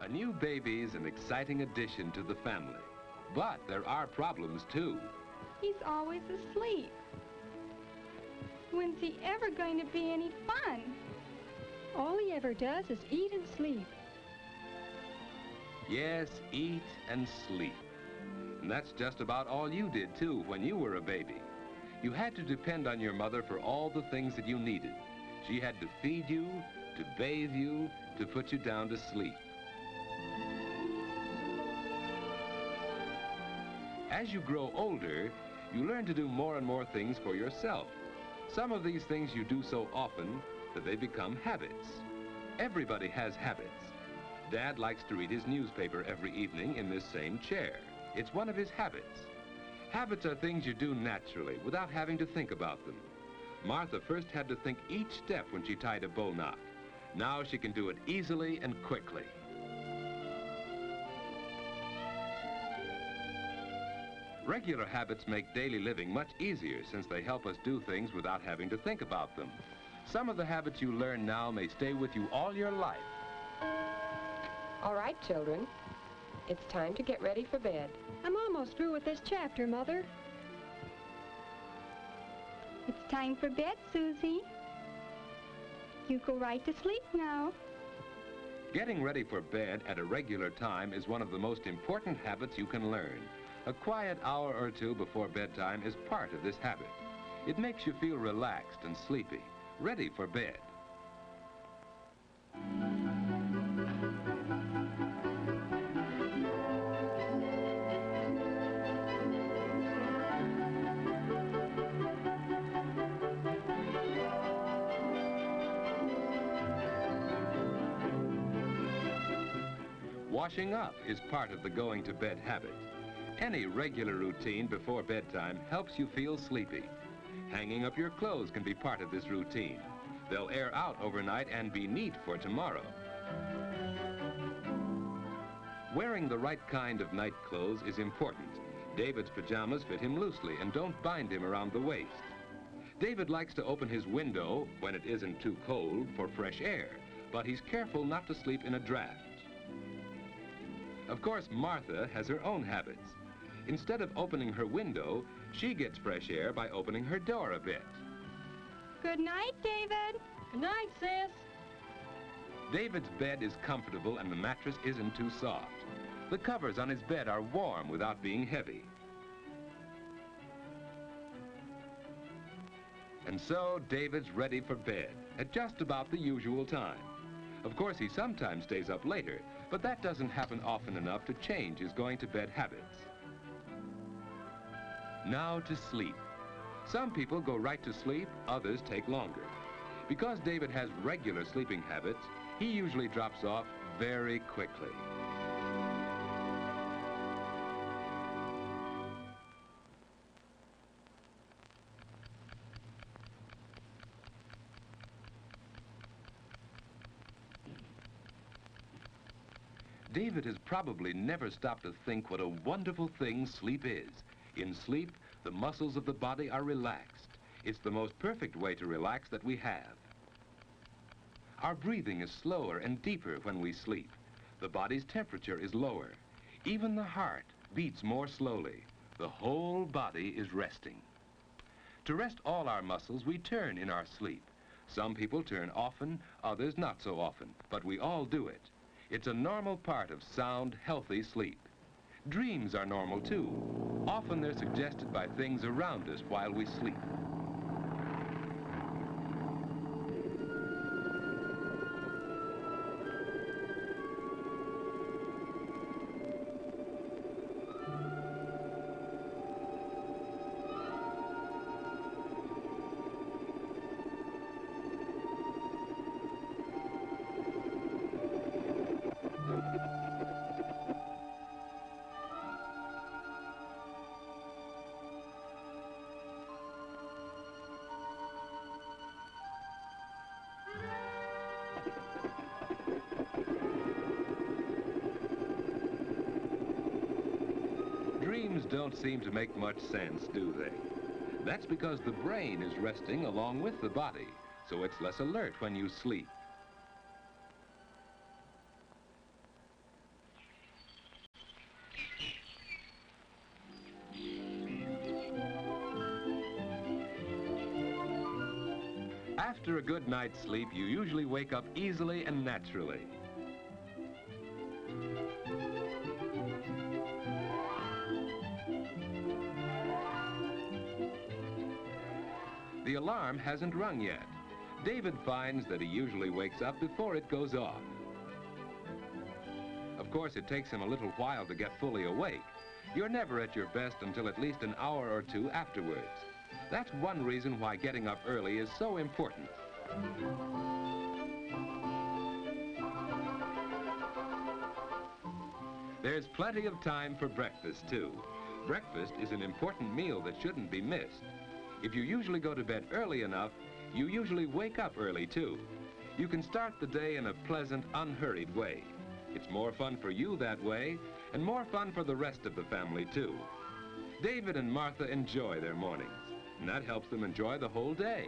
A new baby's an exciting addition to the family. But there are problems, too. He's always asleep. When's he ever going to be any fun? All he ever does is eat and sleep. Yes, eat and sleep. And that's just about all you did, too, when you were a baby. You had to depend on your mother for all the things that you needed. She had to feed you, to bathe you, to put you down to sleep. As you grow older, you learn to do more and more things for yourself. Some of these things you do so often that they become habits. Everybody has habits. Dad likes to read his newspaper every evening in this same chair. It's one of his habits. Habits are things you do naturally without having to think about them. Martha first had to think each step when she tied a bow knot. Now she can do it easily and quickly. Regular habits make daily living much easier since they help us do things without having to think about them. Some of the habits you learn now may stay with you all your life. All right, children. It's time to get ready for bed. I'm almost through with this chapter, Mother. It's time for bed, Susie. You go right to sleep now. Getting ready for bed at a regular time is one of the most important habits you can learn. A quiet hour or two before bedtime is part of this habit. It makes you feel relaxed and sleepy, ready for bed. Washing up is part of the going to bed habit. Any regular routine before bedtime helps you feel sleepy. Hanging up your clothes can be part of this routine. They'll air out overnight and be neat for tomorrow. Wearing the right kind of night clothes is important. David's pajamas fit him loosely and don't bind him around the waist. David likes to open his window when it isn't too cold for fresh air, but he's careful not to sleep in a draft. Of course, Martha has her own habits. Instead of opening her window, she gets fresh air by opening her door a bit. Good night, David. Good night, sis. David's bed is comfortable and the mattress isn't too soft. The covers on his bed are warm without being heavy. And so David's ready for bed at just about the usual time. Of course, he sometimes stays up later, but that doesn't happen often enough to change his going to bed habits. Now to sleep. Some people go right to sleep, others take longer. Because David has regular sleeping habits, he usually drops off very quickly. David has probably never stopped to think what a wonderful thing sleep is. In sleep, the muscles of the body are relaxed. It's the most perfect way to relax that we have. Our breathing is slower and deeper when we sleep. The body's temperature is lower. Even the heart beats more slowly. The whole body is resting. To rest all our muscles, we turn in our sleep. Some people turn often, others not so often, but we all do it. It's a normal part of sound, healthy sleep. Dreams are normal too. Often they're suggested by things around us while we sleep. Dreams don't seem to make much sense, do they? That's because the brain is resting along with the body, so it's less alert when you sleep. After a good night's sleep, you usually wake up easily and naturally. The alarm hasn't rung yet. David finds that he usually wakes up before it goes off. Of course, it takes him a little while to get fully awake. You're never at your best until at least an hour or two afterwards. That's one reason why getting up early is so important. There's plenty of time for breakfast, too. Breakfast is an important meal that shouldn't be missed. If you usually go to bed early enough, you usually wake up early, too. You can start the day in a pleasant, unhurried way. It's more fun for you that way, and more fun for the rest of the family, too. David and Martha enjoy their mornings, and that helps them enjoy the whole day.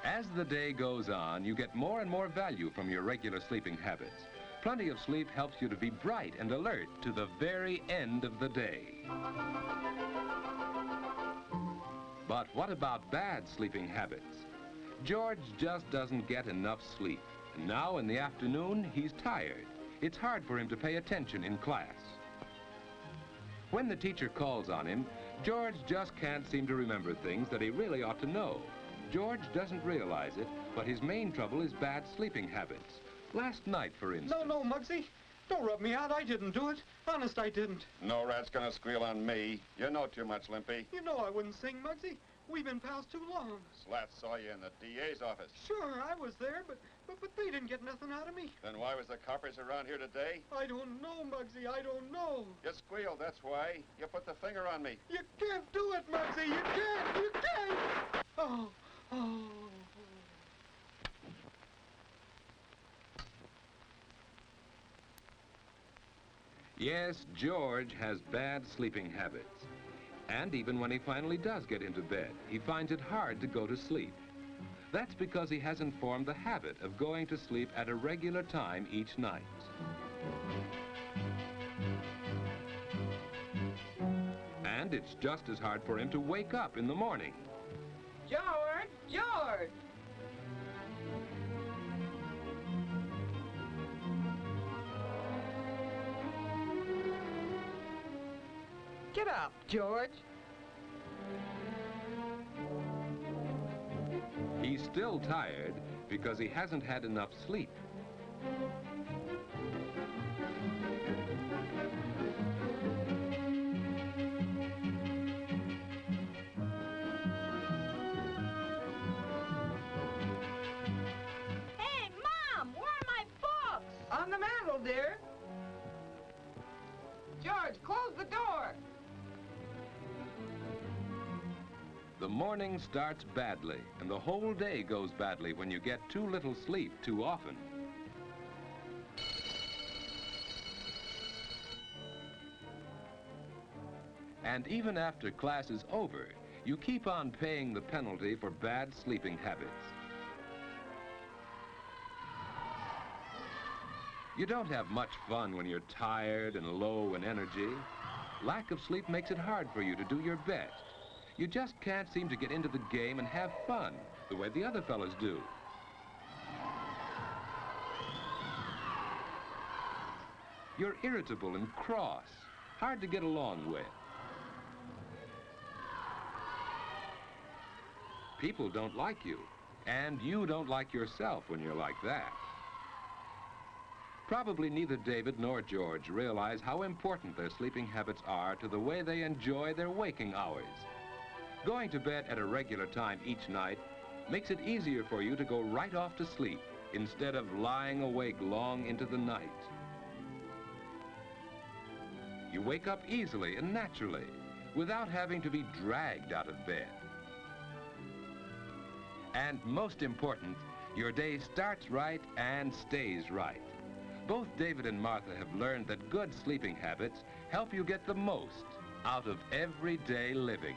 As the day goes on, you get more and more value from your regular sleeping habits. Plenty of sleep helps you to be bright and alert to the very end of the day. But what about bad sleeping habits? George just doesn't get enough sleep. And now in the afternoon, he's tired. It's hard for him to pay attention in class. When the teacher calls on him, George just can't seem to remember things that he really ought to know. George doesn't realize it, but his main trouble is bad sleeping habits. Last night, for instance... No, Muggsy. Don't rub me out. I didn't do it. Honest, I didn't. No rat's gonna squeal on me. You know too much, Limpy. You know I wouldn't sing, Muggsy. We've been pals too long. Slat saw you in the DA's office. Sure, I was there, but they didn't get nothing out of me. Then why was the coppers around here today? I don't know, Muggsy. I don't know. You squealed, that's why. You put the finger on me. You can't do it, Muggsy. You can't. You can't. Oh. Yes, George has bad sleeping habits. And even when he finally does get into bed, he finds it hard to go to sleep. That's because he hasn't formed the habit of going to sleep at a regular time each night. And it's just as hard for him to wake up in the morning. George! Get up, George. He's still tired because he hasn't had enough sleep. Hey, Mom, where are my books? On the mantel, dear. George, close the door. The morning starts badly, and the whole day goes badly when you get too little sleep too often. And even after class is over, you keep on paying the penalty for bad sleeping habits. You don't have much fun when you're tired and low in energy. Lack of sleep makes it hard for you to do your best. You just can't seem to get into the game and have fun the way the other fellas do. You're irritable and cross, hard to get along with. People don't like you, and you don't like yourself when you're like that. Probably neither David nor George realize how important their sleeping habits are to the way they enjoy their waking hours. Going to bed at a regular time each night makes it easier for you to go right off to sleep instead of lying awake long into the night. You wake up easily and naturally without having to be dragged out of bed. And most important, your day starts right and stays right. Both David and Martha have learned that good sleeping habits help you get the most out of everyday living.